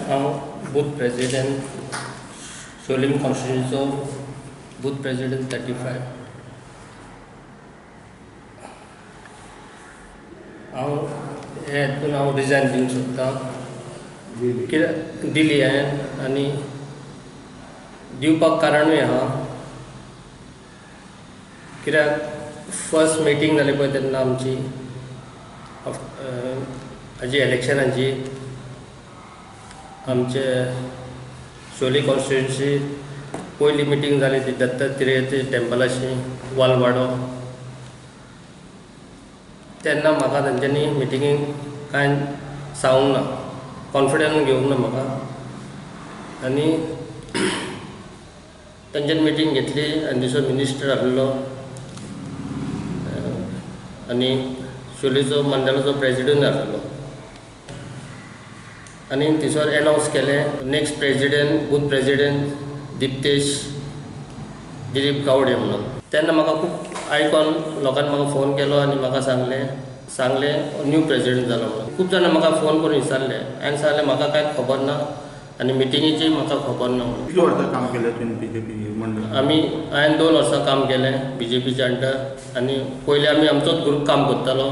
हांव booth president शोलीम कॉन्स्टिट्युन्सीचो booth president 35. हे हितून हांव रिजायन दिवंक सोदतां कित्याक दिली हांवें आनी दिवपाक कारणूय आहा. कित्याक फर्स्ट मिटींग जाली पळय तेन्ना आमची हाजी इलेक्शनाची आमचे शोली कॉन्स्टिट्युन्सी पयली मिटींग जाली ती दत्तात्रेयाची टेंपलाची वालवाडो. तेन्ना म्हाका तांच्यांनी मिटिंगेक कांय सांगूंक ना, कॉन्फिडन्स घेवंक ना म्हाका. आनी तांच्यांनी मिटींग घेतली आनी दुसरो मिनिस्टर आहलो आनी शोलीचो मंडळाचो प्रेसिडेंट आहलो. आनी थिसर एनावन्स केलें next president booth president Diptesh Dilip Gawade म्हणून. तेन्ना म्हाका खूब आयकून लोकांनी म्हाका फोन केलो आनी म्हाका सांगलें न्यू प्रेसिडेंट जालो म्हणून. खूब जाणां म्हाका फोन करून विचारले. हांवें सांगलें म्हाका कांय खबर ना आनी मिटिंगेची म्हाका खबर ना म्हणून. कितलीं वर्सां काम केलें तुवें बीजेपी मंडळ? हांवें 2 वर्सां काम केलें बीजेपीच्या अंडर. आनी पयलीं आमी आमचोच ग्रूप काम करतालो.